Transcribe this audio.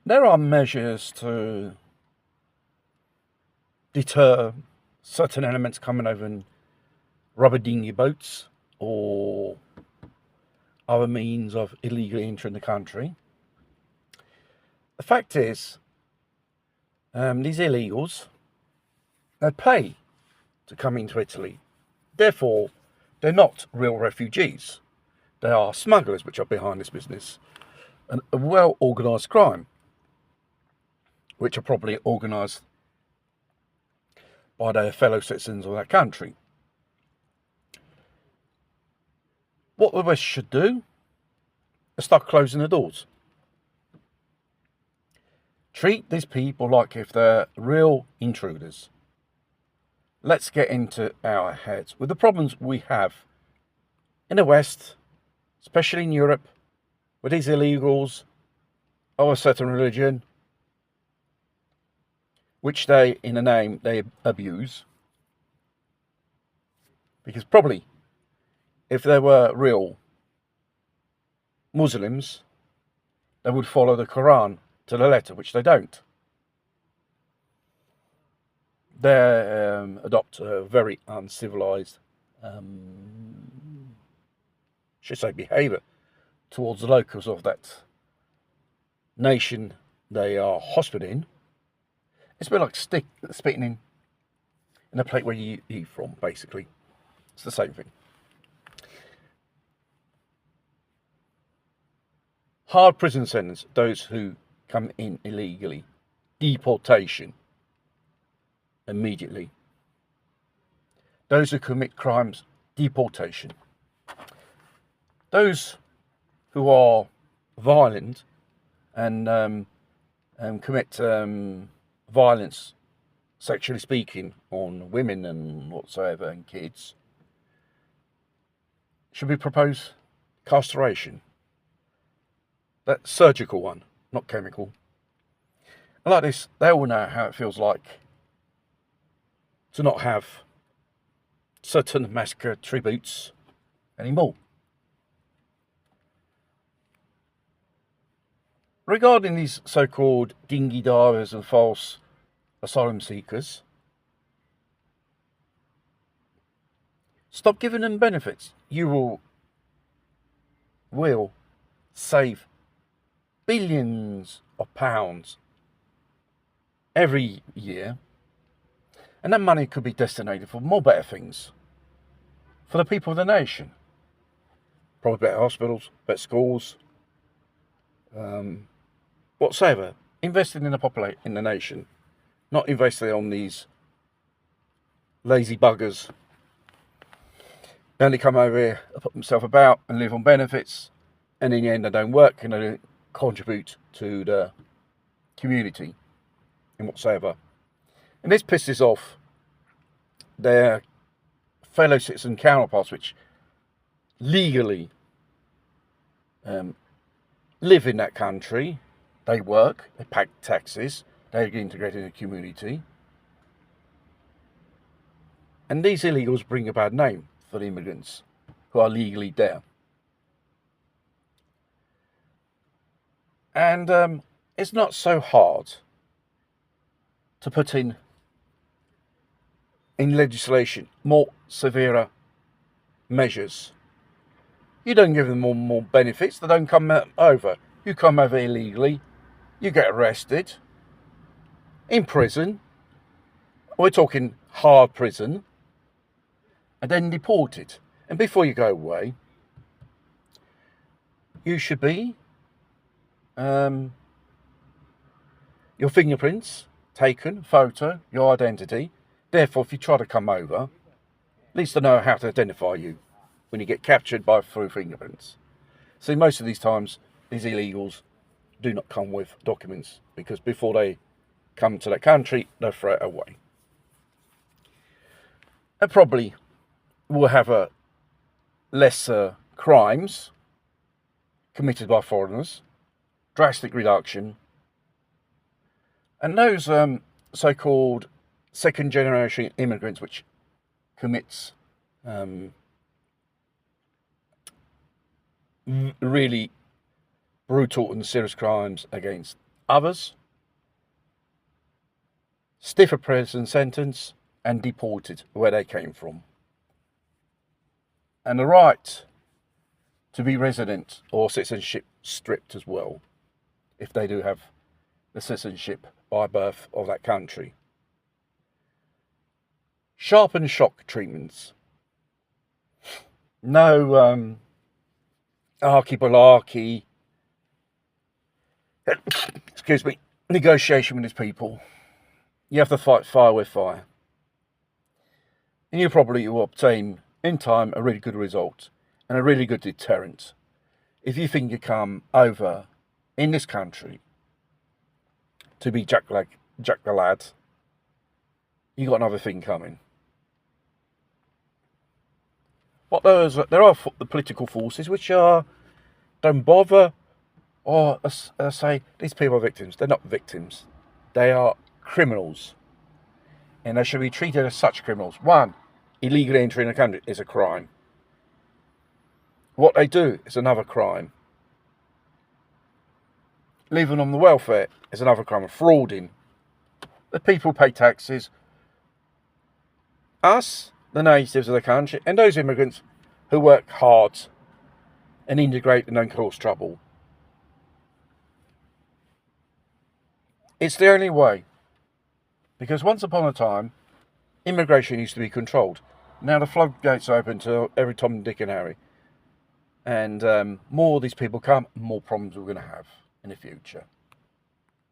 There are measures to deter certain elements coming over in rubber dinghy boats or other means of illegally entering the country. The fact is, these illegals, they pay to come into Italy. Therefore, they're not real refugees. They are smugglers which are behind this business, and a well-organised crime, which are probably organised by their fellow citizens of that country. What the West should do is start closing the doors. Treat these people like if they're real intruders. Let's get into our heads with the problems we have in the West, especially in Europe, with these illegals of a certain religion, which they, in a name, they abuse. Because probably, if they were real Muslims, they would follow the Quran to the letter, which they don't. They adopt a very uncivilized, should say, behaviour towards the locals of that nation they are hospitating. It's a bit like spitting in a plate where you eat from, basically. It's the same thing. Hard prison sentence, those who come in illegally. Deportation. Immediately. Those who commit crimes, deportation. Those who are violent and commit violence, sexually speaking, on women and whatsoever and kids, should be proposed castration. That surgical one, not chemical. And like this, they all know how it feels like to not have certain massacre tributes anymore. Regarding these so-called dinghy divers and false asylum seekers, stop giving them benefits. You will save billions of pounds every year, and that money could be destinated for more better things for the people of the nation. Probably better hospitals, better schools, whatsoever. Investing in the nation, not investing on these lazy buggers. They only come over here, put themselves about and live on benefits, and in the end they don't work and they don't contribute to the community in whatsoever. And this pisses off their fellow citizen counterparts, which legally live in that country. They work, they pay taxes, they integrate in the community. And these illegals bring a bad name for the immigrants who are legally there. And it's not so hard to put in legislation more severe measures. You don't give them more benefits, they don't come over. You come over illegally, you get arrested, in prison, we're talking hard prison, and then deported. And before you go away, you should be your fingerprints taken, photo, your identity. Therefore, if you try to come over, at least they know how to identify you when you get captured through fingerprints. See, most of these times, these illegals do not come with documents because before they come to the country, they throw it away. And probably will have a lesser crimes committed by foreigners, drastic reduction, and those so-called second-generation immigrants which commits really brutal and serious crimes against Others, stiffer prison sentence and deported where they came from. And the right to be resident or citizenship stripped as well, if they do have the citizenship by birth of that country. Sharp and shock treatments. No arky-balarky, excuse me, negotiation with these people. You have to fight fire with fire. And you probably will obtain, in time, a really good result and a really good deterrent. If you think you come over in this country to be Jack the Lad, you got another thing coming. But there are the political forces which don't bother, or say these people are victims. They're not victims. They are criminals, and they should be treated as such criminals. One, illegally entering the country is a crime. What they do is another crime. Living on the welfare is another crime. Frauding. The people pay taxes. Us, the natives of the country, and those immigrants who work hard and integrate and don't cause trouble. It's the only way. Because once upon a time, immigration used to be controlled. Now the floodgates are open to every Tom, Dick and Harry. And more of these people come, more problems we're going to have in the future.